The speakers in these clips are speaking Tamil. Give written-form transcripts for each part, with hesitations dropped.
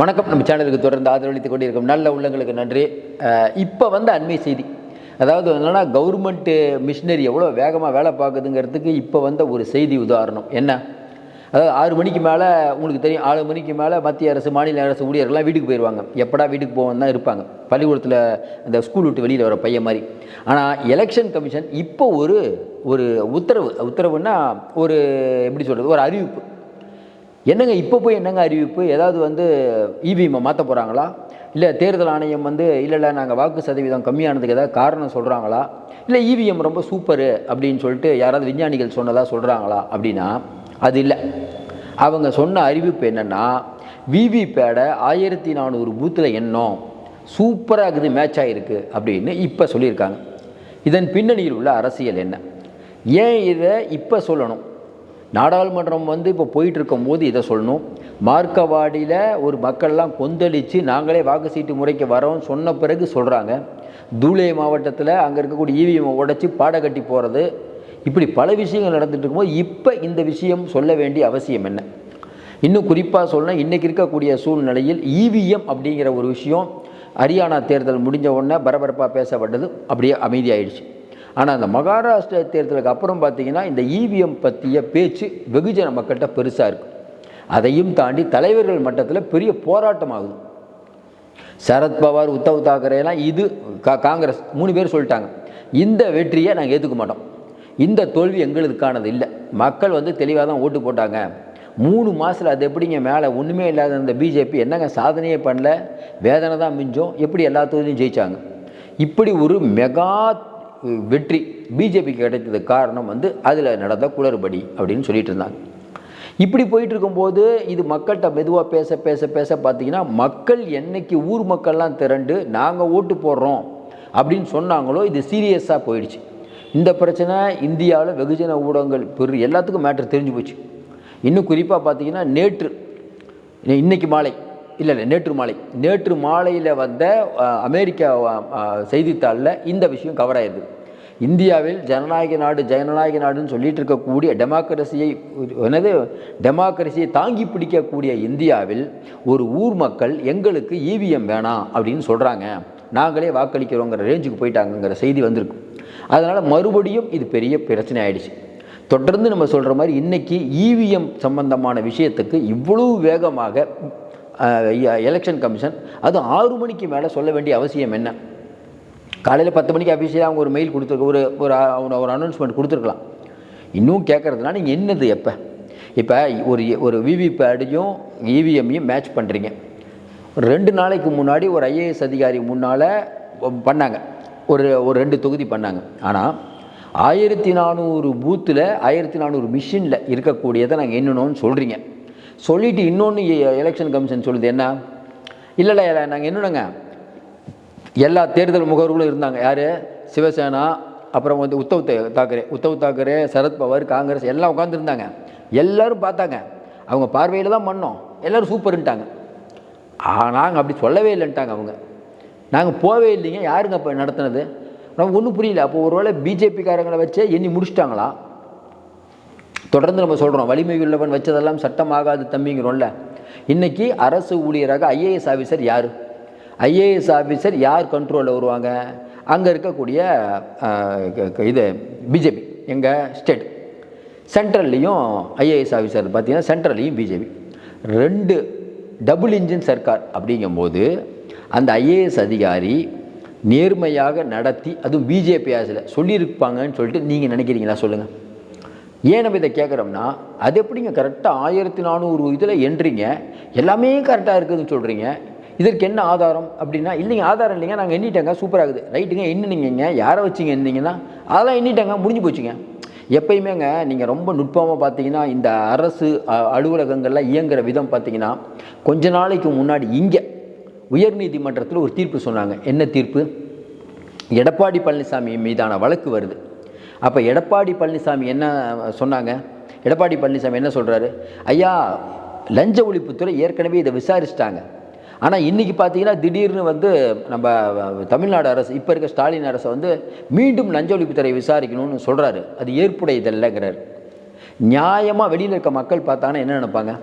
வணக்கம். நம்ம சேனலுக்கு தொடர்ந்து ஆதரவளித்துக் கொண்டிருக்கும் நல்ல உள்ளங்களுக்கு நன்றி. இப்போ அண்மை செய்தி, அதாவது என்னென்னா, கவர்மெண்ட்டு மிஷினரி எவ்வளோ வேகமாக வேலை பார்க்குதுங்கிறதுக்கு இப்போ ஒரு செய்தி உதாரணம் என்ன? அதாவது 6 மணிக்கு மேலே உங்களுக்கு தெரியும், 6 மணிக்கு மேலே மத்திய அரசு மாநில அரசு ஊழியர்கள்லாம் வீட்டுக்கு போயிடுவாங்க. எப்படா வீட்டுக்கு போவோம் தான் இருப்பாங்க, பள்ளிக்கூடத்தில் அந்த ஸ்கூல் விட்டு வெளியில் வர பையன் மாதிரி. ஆனால் எலெக்ஷன் கமிஷன் இப்போ ஒரு ஒரு உத்தரவுன்னா ஒரு எப்படி சொல்கிறது, ஒரு அறிவிப்பு. என்னங்க இப்போ போய் என்னங்க அறிவிப்பு? ஏதாவது இவிஎம்மை மாற்ற போகிறாங்களா? இல்லை தேர்தல் ஆணையம் இல்லை நாங்கள் வாக்கு சதவீதம் கம்மியானதுக்கு ஏதாவது காரணம் சொல்கிறாங்களா? இல்லை இவிஎம் ரொம்ப சூப்பரு அப்படின்னு சொல்லிட்டு யாராவது விஞ்ஞானிகள் சொன்னதாக சொல்கிறாங்களா? அப்படின்னா அது இல்லை. அவங்க சொன்ன அறிவிப்பு என்னென்னா, விவிபேடை 1400 பூத்தில் எண்ணம் சூப்பராக இருக்குது, மேட்ச் ஆகிருக்கு அப்படின்னு இப்போ சொல்லியிருக்காங்க. இதன் பின்னணியில் உள்ள அரசியல் என்ன? ஏன் இதை இப்போ சொல்லணும்? நாடாளுமன்றம் இப்போ போயிட்டுருக்கும் போது இதை சொல்லணும். மார்க்கவாடியில் ஒரு மக்கள்லாம் கொந்தளித்து நாங்களே வாக்கு சீட்டு முறைக்கு வரோன்னு சொன்ன பிறகு சொல்கிறாங்க. தூலே மாவட்டத்தில் அங்கே இருக்கக்கூடிய இவிஎம்மை உடைச்சி பாட கட்டி போகிறது, இப்படி பல விஷயங்கள் நடந்துட்டு இருக்கும்போது இப்போ இந்த விஷயம் சொல்ல வேண்டிய அவசியம் என்ன? இன்னும் குறிப்பாக சொல்லணும், இன்றைக்கி இருக்கக்கூடிய சூழ்நிலையில் இவிஎம் அப்படிங்கிற ஒரு விஷயம் ஹரியானா தேர்தல் முடிஞ்ச உடனே பரபரப்பாக பேசப்பட்டது, அப்படியே அமைதியாயிடுச்சு. ஆனால் அந்த மகாராஷ்டிரா தேர்தலுக்கு அப்புறம் பார்த்திங்கன்னா இந்த இவிஎம் பற்றிய பேச்சு வெகுஜன மக்கள்கிட்ட பெருசாக இருக்குது. அதையும் தாண்டி தலைவர்கள் மட்டத்தில் பெரிய போராட்டம் ஆகுது. சரத்பவார், உத்தவ் தாக்கரேலாம் இது காங்கிரஸ் 3 பேர் சொல்லிட்டாங்க, இந்த வெற்றியை நாங்கள் ஏற்றுக்க மாட்டோம், இந்த தோல்வி எங்களுக்கானது இல்லை. மக்கள் தெளிவாக தான் ஓட்டு போட்டாங்க. 3 மாதத்தில் அது எப்படிங்க மேலே ஒன்றுமே இல்லாத அந்த பிஜேபி என்னங்க சாதனையே பண்ணல, வேதனை தான் மிஞ்சம், எப்படி எல்லா தொகுதியும் ஜெயித்தாங்க? இப்படி ஒரு மெகா வெற்றி பிஜேபிக்கு கிடைத்ததுக்கு காரணம் அதில் நடந்த குளறுபடி அப்படின்னு சொல்லிட்டு இருந்தாங்க. இப்படி போயிட்டு இருக்கும்போது இது மக்கள்கிட்ட மெதுவாக பேச பேச பேச பார்த்தீங்கன்னா, மக்கள் என்னைக்கு ஊர் மக்கள்லாம் திரண்டு நாங்கள் ஓட்டு போடுறோம் அப்படின்னு சொன்னாங்களோ இது சீரியஸாக போயிடுச்சு. இந்த பிரச்சனை இந்தியாவில் வெகுஜன ஊடகங்கள் எல்லாத்துக்கும் மேட்ரு தெரிஞ்சு போச்சு. இன்னும் குறிப்பாக பார்த்தீங்கன்னா நேற்று மாலையில் வந்த அமெரிக்கா செய்தித்தாளில் இந்த விஷயம் கவர் ஆயிடுது. இந்தியாவில் ஜனநாயக நாடுன்னு சொல்லிட்டு இருக்கக்கூடிய டெமோக்ரஸியை தாங்கி பிடிக்கக்கூடிய இந்தியாவில் ஒரு ஊர் மக்கள் எங்களுக்கு இவிஎம் வேணாம் அப்படின்னு சொல்கிறாங்க, நாங்களே வாக்களிக்கிறோங்கிற ரேஞ்சுக்கு போயிட்டாங்கிற செய்தி வந்திருக்கு. அதனால் மறுபடியும் இது பெரிய பிரச்சனை ஆயிடுச்சு. தொடர்ந்து நம்ம சொல்கிற மாதிரி இன்றைக்கி இவிஎம் சம்பந்தமான விஷயத்துக்கு இவ்வளவு வேகமாக எலெக்ஷன் கமிஷன் அது 6 மணிக்கு மேலே சொல்ல வேண்டிய அவசியம் என்ன? காலையில் 10 மணிக்கு அஃபிஷியலாக அவங்க ஒரு மெயில் கொடுத்துருக்க ஒரு அனௌன்ஸ்மெண்ட் கொடுத்துருக்கலாம். இன்னும் கேட்குறதுனா நீங்கள் என்னது இப்போ ஒரு விவிபேடையும் இவிஎம்மையும் மேட்ச் பண்ணுறீங்க. 2 நாளைக்கு முன்னாடி ஒரு ஐஏஎஸ் அதிகாரி முன்னால் பண்ணாங்க, ஒரு 2 தொகுதி பண்ணாங்க. ஆனால் 1400 பூத்தில் 1400 மிஷினில் இருக்கக்கூடியதை நாங்கள் எண்ணணும்னு சொல்கிறீங்க. சொல்லிவிட்டு இன்னொன்று எலெக்ஷன் கமிஷன் சொல்லுது என்ன? இல்லை நாங்கள் என்னணுங்க, எல்லா தேர்தல் முகவர்களும் இருந்தாங்க. யார்? சிவசேனா, அப்புறம் உத்தவ் தாக்கரே, சரத்பவார், காங்கிரஸ் எல்லாம் உட்காந்துருந்தாங்க. எல்லோரும் பார்த்தாங்க, அவங்க பார்வையில் தான் பண்ணோம், எல்லோரும் சூப்பருன்ட்டாங்க. நாங்கள் அப்படி சொல்லவே இல்லைன்ட்டாங்க அவங்க. நாங்கள் போவே இல்லைங்க, யாருங்க இப்போ நடத்துனது? நமக்கு ஒன்றும் புரியல. அப்போ ஒருவேளை பிஜேபிக்காரங்களை வச்சே எண்ணி முடிச்சிட்டாங்களா? தொடர்ந்து நம்ம சொல்கிறோம், வலிமை உள்ளவன் வச்சதெல்லாம் சட்டமாகாது தம்பிங்கிறோம்ல. இன்றைக்கி அரசு ஊழியராக ஐஏஎஸ் ஆஃபீஸர் யார்? ஐஏஎஸ் ஆஃபீஸர் யார் கண்ட்ரோலில் வருவாங்க? அங்கே இருக்கக்கூடிய இது பிஜேபி. எங்கள் ஸ்டேட் சென்ட்ரல்லையும் ஐஏஎஸ் ஆஃபீஸர் பார்த்திங்கன்னா, சென்ட்ரல்லையும் பிஜேபி. 2 double engine Sarkar. அப்படிங்கும்போது அந்த ஐஏஎஸ் அதிகாரி நேர்மையாக நடத்தி, அதுவும் பிஜேபி ஆசில் சொல்லியிருப்பாங்கன்னு சொல்லிட்டு நீங்கள் நினைக்கிறீங்களா? சொல்லுங்கள். ஏன் நம்ம இதை கேட்குறோம்னா, அது எப்படிங்க கரெக்டாக 1400 இதில் எண்றீங்க, எல்லாமே கரெக்டாக இருக்குதுன்னு சொல்கிறீங்க, இதற்கு என்ன ஆதாரம் அப்படின்னா? இல்லைங்க, ஆதாரம் இல்லைங்க, நாங்கள் எண்ணிட்டேங்க, சூப்பராகுது, ரைட்டுங்க, எண்ணினீங்க, யாரை வச்சிங்க எண்ணிங்கன்னா அதெல்லாம் எண்ணிட்டாங்க, முடிஞ்சு போச்சுங்க. எப்பயுமேங்க நீங்கள் ரொம்ப நுட்பமாக பார்த்தீங்கன்னா, இந்த அரசு அலுவலகங்களில் இயங்குகிற விதம் பார்த்தீங்கன்னா, கொஞ்ச நாளைக்கு முன்னாடி இங்கே உயர்நீதிமன்றத்தில் ஒரு தீர்ப்பு சொன்னாங்க. என்ன தீர்ப்பு? எடப்பாடி பழனிசாமி மீதான வழக்கு வருது. அப்போ எடப்பாடி பழனிசாமி என்ன சொன்னாங்க? எடப்பாடி பழனிசாமி என்ன சொல்கிறாரு? ஐயா, லஞ்ச ஒழிப்புத்துறை ஏற்கனவே இதை விசாரிச்சிட்டாங்க. ஆனால் இன்றைக்கி பார்த்தீங்கன்னா திடீர்னு நம்ம தமிழ்நாடு அரசு, இப்போ இருக்க ஸ்டாலின் அரசை மீண்டும் லஞ்ச ஒழிப்புத்துறை விசாரிக்கணும்னு சொல்கிறாரு. அது ஏற்புடையதில்லைங்கிறார். நியாயமாக வெளியில் இருக்க மக்கள் பார்த்தாங்கன்னா என்ன நினைப்பாங்க?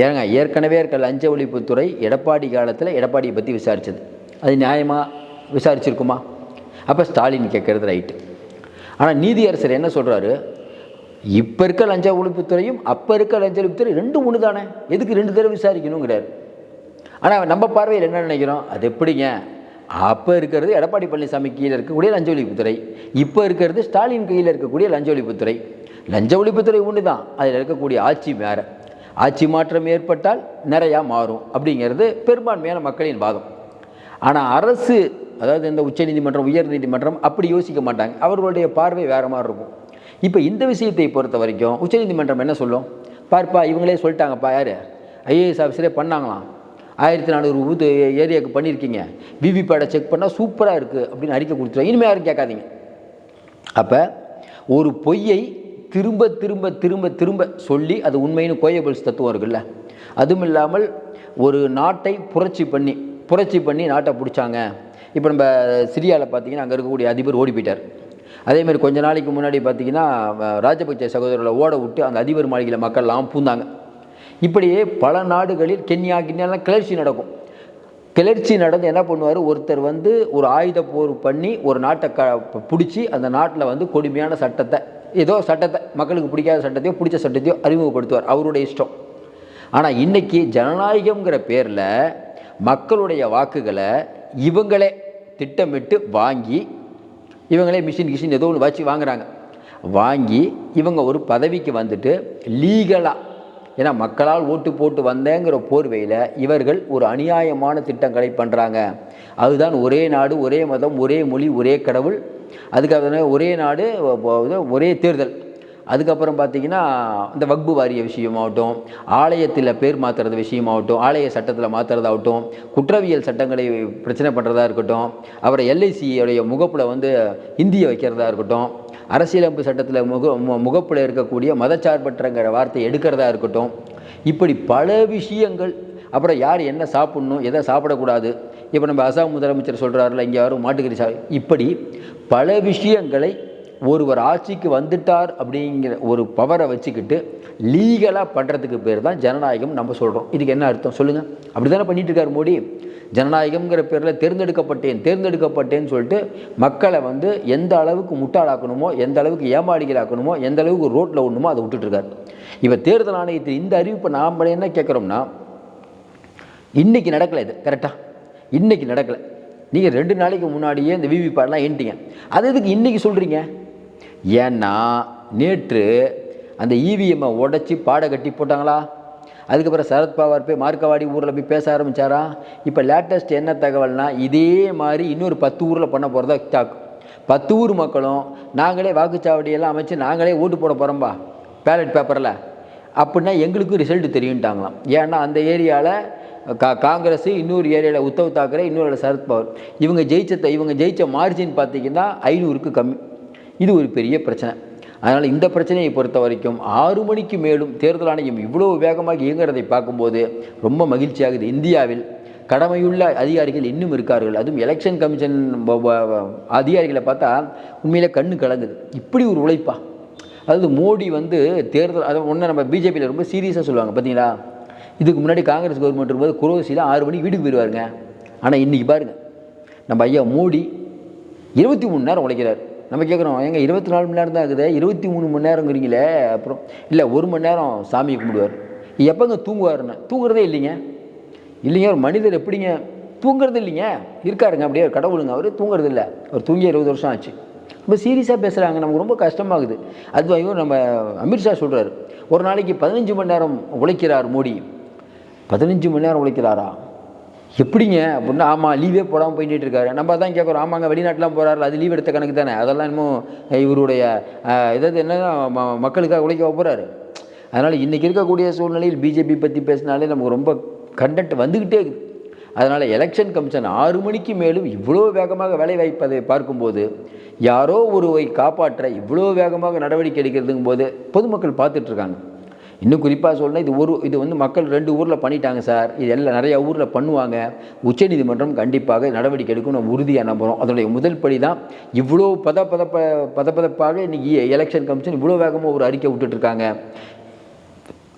ஏங்க ஏற்கனவே இருக்க லஞ்ச ஒழிப்புத்துறை எடப்பாடி காலத்தில் எடப்பாடியை பற்றி விசாரித்தது, அது நியாயமாக விசாரிச்சிருக்குமா? அப்போ ஸ்டாலின் கேட்குறது ரைட்டு. ஆனால் நீதியரசர் என்ன சொல்கிறாரு, இப்போ இருக்க லஞ்ச ஒழிப்புத்துறையும் அப்போ இருக்க லஞ்ச ஒழிப்புத்துறை ரெண்டும் ஒன்று தானே, எதுக்கு 2 தடவை விசாரிக்கணுங்கிறார். ஆனால் நம்ம பார்வையில் என்ன நினைக்கிறோம், அது எப்படிங்க, அப்போ இருக்கிறது எடப்பாடி பழனிசாமி கீழே இருக்கக்கூடிய லஞ்ச ஒழிப்புத்துறை, இப்போ இருக்கிறது ஸ்டாலின் கையில் இருக்கக்கூடிய லஞ்ச ஒழிப்புத்துறை. லஞ்ச ஒழிப்புத்துறை ஒன்று தான், அதில் இருக்கக்கூடிய ஆட்சி வேறு. ஆட்சி மாற்றம் ஏற்பட்டால் நிறையா மாறும் அப்படிங்கிறது பெரும்பான்மையான மக்களின் வாதம். ஆனால் அரசு, அதாவது இந்த உச்சநீதிமன்றம் உயர் நீதிமன்றம் அப்படி யோசிக்க மாட்டாங்க, அவர்களுடைய பார்வை வேறு மாதிரி இருக்கும். இப்போ இந்த விஷயத்தை பொறுத்த வரைக்கும் உச்சநீதிமன்றம் என்ன சொல்லும், பார்ப்பா இவங்களே சொல்லிட்டாங்கப்பா, யார் ஐஏஎஸ் ஆஃபீஸரே பண்ணாங்களாம், 1400 பூத் ஏரியாவுக்கு பண்ணியிருக்கீங்க, விவிபேடை செக் பண்ணால் சூப்பராக இருக்குது அப்படின்னு அறிக்கை கொடுத்துருவாங்க, இனிமேல் யாரும் கேட்காதீங்க. அப்போ ஒரு பொய்யை திரும்ப திரும்ப திரும்ப திரும்ப சொல்லி அது உண்மைன்னு கோயபிள்ஸ் தத்துவம் இருக்குல்ல, அதுவும் இல்லாமல் ஒரு நாட்டை புரட்சி பண்ணி நாட்டை பிடிச்சாங்க. இப்போ நம்ம சிரியாவில் பார்த்தீங்கன்னா அங்கே இருக்கக்கூடிய அதிபர் ஓடி போயிட்டார். அதேமாதிரி கொஞ்ச நாளைக்கு முன்னாடி பார்த்தீங்கன்னா ராஜபக்சே சகோதரர்களை ஓட விட்டு அந்த அதிபர் மாளிகையில் மக்கள்லாம் பூந்தாங்க. இப்படியே பல நாடுகளில் கிண்ணியாலாம் கிளர்ச்சி நடக்கும். கிளர்ச்சி நடந்து என்ன பண்ணுவார், ஒருத்தர் வந்து ஒரு ஆயுத போர் பண்ணி ஒரு நாட்டை பிடிச்சி அந்த நாட்டில் வந்து கொடுமையான சட்டத்தை, ஏதோ சட்டத்தை, மக்களுக்கு பிடிக்காத சட்டத்தையோ பிடிச்ச சட்டத்தையோ அறிமுகப்படுத்துவார், அவருடைய இஷ்டம். ஆனால் இன்றைக்கி ஜனநாயகங்கிற பேரில் மக்களுடைய வாக்குகளை இவங்களே திட்டமிட்டு வாங்கி, இவங்களே மிஷின் ஏதோ ஒன்று வச்சு வாங்கி இவங்க ஒரு பதவிக்கு வந்துட்டு லீகலாக, ஏன்னா மக்களால் ஓட்டு போட்டு வந்தேங்கிற போர்வையில் இவர்கள் ஒரு அநியாயமான திட்டங்களை பண்ணுறாங்க. அதுதான் ஒரே நாடு ஒரே மதம் ஒரே மொழி ஒரே கடவுள், அதுக்காக ஒரே நாடு ஒரே தேர்தல், அதுக்கப்புறம் பார்த்திங்கன்னா இந்த வக்பு வாரிய விஷயமாகட்டும், ஆலயத்தில் பேர் மாற்றுறது விஷயமாகட்டும், ஆலய சட்டத்தில் மாற்றுறதாகட்டும், குற்றவியல் சட்டங்களை பிரச்சனை பண்ணுறதா இருக்கட்டும், அப்புறம் எல்ஐசியோடைய முகப்பில் வந்து இந்தியை வைக்கிறதா இருக்கட்டும், அரசியலமைப்பு சட்டத்தில் முகப்பில் இருக்கக்கூடிய மதச்சார்பற்றங்கிற வார்த்தை எடுக்கிறதா இருக்கட்டும், இப்படி பல விஷயங்கள். அப்புறம் யார் என்ன சாப்பிட்ணும் எதை சாப்பிடக்கூடாது, இப்போ நம்ம அசாம் முதலமைச்சர் சொல்கிறாருல இங்கே யாரும் மாட்டுக்கறி இப்படி பல விஷயங்களை ஒருவர் ஆட்சிக்கு வந்துட்டார் அப்படிங்கிற ஒரு பவரை வச்சுக்கிட்டு லீகலாக பண்ணுறதுக்கு பேர் தான் ஜனநாயகம் நம்ம சொல்கிறோம். இதுக்கு என்ன அர்த்தம் சொல்லுங்கள்? அப்படி தானே பண்ணிகிட்டு இருக்கார் மோடி. ஜனநாயகம்ங்கிற பேரில் தேர்ந்தெடுக்கப்பட்டேன்னு சொல்லிட்டு மக்களை வந்து எந்த அளவுக்கு முட்டாளாக்கணுமோ, எந்த அளவுக்கு ஏமாளிகளாக்கணுமோ, எந்த அளவுக்கு ரோட்டில் ஒண்ணுமோ அதை விட்டுட்டுருக்காரு. இப்போ தேர்தல் ஆணையத்தில் இந்த அறிவிப்பை நாம் என்ன கேட்குறோம்னா, இன்றைக்கி நடக்கலை, இது கரெக்டாக இன்றைக்கி நடக்கலை. நீங்கள் 2 நாளைக்கு முன்னாடியே இந்த விவிபேட்லாம் எண்ணிட்டீங்க, அது எதுக்கு இன்றைக்கி சொல்கிறீங்க? ஏன்னா நேற்று அந்த இவிஎம்மை உடச்சி பாடை கட்டி போட்டாங்களா, அதுக்கப்புறம் சரத்பவார் போய் மார்க்கவாடி ஊரில் போய் பேச ஆரம்பித்தாரா. இப்போ லேட்டஸ்ட் என்ன தகவல்னால், இதே மாதிரி இன்னொரு 10 ஊரில் பண்ண போகிறதா ஸ்டாக். 10 ஊர் மக்களும் நாங்களே வாக்குச்சாவடியெல்லாம் அமைச்சு நாங்களே ஓட்டு போட போகிறோம்பா பேலட் பேப்பரில் அப்படின்னா எங்களுக்கும் ரிசல்ட்டு தெரியுன்ட்டாங்களாம். ஏன்னா அந்த ஏரியாவில் காங்கிரஸ், இன்னொரு ஏரியாவில் உத்தவ் தாக்கரே, இன்னொரு சரத்பவார், இவங்க ஜெயிச்ச மார்ஜின் பார்த்திங்கன்னா 500க்கு கம்மி. இது ஒரு பெரிய பிரச்சனை. அதனால் இந்த பிரச்சனையை பொறுத்த வரைக்கும் 6 மணிக்கு மேலும் தேர்தல் ஆணையம் இவ்வளோ வேகமாக இயங்குறதை பார்க்கும்போது ரொம்ப மகிழ்ச்சியாகுது. இந்தியாவில் கடமையுள்ள அதிகாரிகள் இன்னும் இருக்கார்கள். அதுவும் எலெக்ஷன் கமிஷன் அதிகாரிகளை பார்த்தா உண்மையிலே கண்ணு கலங்குது. இப்படி ஒரு உழைப்பா, அதாவது மோடி வந்து தேர்தல், அதை ஒன்று நம்ம பிஜேபியில் ரொம்ப சீரியஸாக சொல்லுவாங்க பார்த்தீங்களா. இதுக்கு முன்னாடி காங்கிரஸ் கவர்மெண்ட் இருக்கும்போது குரோசியில் 6 மணிக்கு வீட்டுக்கு போயிடுவாருங்க. ஆனால் இன்றைக்கி பாருங்கள், நம்ம ஐயா மோடி 23 நேரம் உழைக்கிறார். நம்ம கேட்குறோம், எங்க 24 மணி நேரம் தான் இருக்குது, 23 மணி நேரங்கிறீங்களே. அப்புறம் இல்லை 1 மணி நேரம் சாமி கும்பிடுவார். எப்போங்க தூங்குவாருன்னு? தூங்குறதே இல்லைங்க. ஒரு மனிதர் எப்படிங்க தூங்குறது இல்லைங்க, இருக்காருங்க அப்படியே கடவுளுங்க, அவர் தூங்குறது இல்லை. அவர் தூங்கி 20 வருஷம் ஆச்சு. ரொம்ப சீரியஸாக பேசுகிறாங்க, நமக்கு ரொம்ப கஷ்டமாகுது. அதுவும் நம்ம அமித்ஷா சொல்கிறார், ஒரு நாளைக்கு 15 மணி நேரம் உழைக்கிறார் மோடி. 15 மணி நேரம் உழைக்கிறாரா? எப்படிங்க அப்படின்னா, ஆமாம் லீவே போடாமல் போயிட்டு இருக்காரு. நம்ம தான் கேட்குறோம், ஆமாங்க வெளிநாட்டெலாம் போகிறாரு, அது லீவ் எடுத்த கணக்கு தானே, அதெல்லாம் இன்னும் இவருடைய ஏதாவது என்னன்னா மக்களுக்காக உழைக்க போகிறாரு. அதனால் இன்றைக்கி இருக்கக்கூடிய சூழ்நிலையில் பிஜேபி பற்றி பேசினாலே நமக்கு ரொம்ப கண்டென்ட் வந்துக்கிட்டே இருக்குது. அதனால் எலெக்ஷன் கமிஷன் 6 மணிக்கு மேலும் இவ்வளோ வேகமாக வேலை வாய்ப்பதை பார்க்கும்போது, யாரோ ஒருவை காப்பாற்ற இவ்வளோ வேகமாக நடவடிக்கை எடுக்கிறதுங்கும் போது பொதுமக்கள் பார்த்துட்ருக்காங்க. இன்னும் குறிப்பாக சொல்லணும், இது வந்து மக்கள் 2 ஊரில் பண்ணிட்டாங்க சார், இது எல்லாம் நிறையா ஊரில் பண்ணுவாங்க. உச்சநீதிமன்றம் கண்டிப்பாக நடவடிக்கை எடுக்கும், நம்ம உறுதியாக நம்புகிறோம். அதனுடைய முதல் படி தான் இவ்வளோ பதப்பதப்பாக இன்றைக்கி எலெக்ஷன் கமிஷன் இவ்வளோ வேகமாக ஒரு அறிக்கை விட்டுட்ருக்காங்க.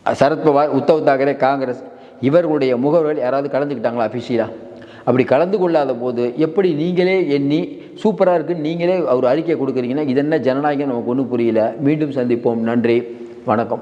சரத்பவார், உத்தவ் தாக்கரே, காங்கிரஸ் இவர்களுடைய முகவர்கள் யாராவது கலந்துக்கிட்டாங்களா அஃபிஷியலாக? அப்படி கலந்து கொள்ளாத போது எப்படி நீங்களே எண்ணி சூப்பராக இருக்குன்னு நீங்களே ஒரு அறிக்கை கொடுக்குறீங்கன்னா இது என்ன ஜனநாயகம்? நமக்கு ஒன்றும் புரியல. மீண்டும் சந்திப்போம். நன்றி, வணக்கம்.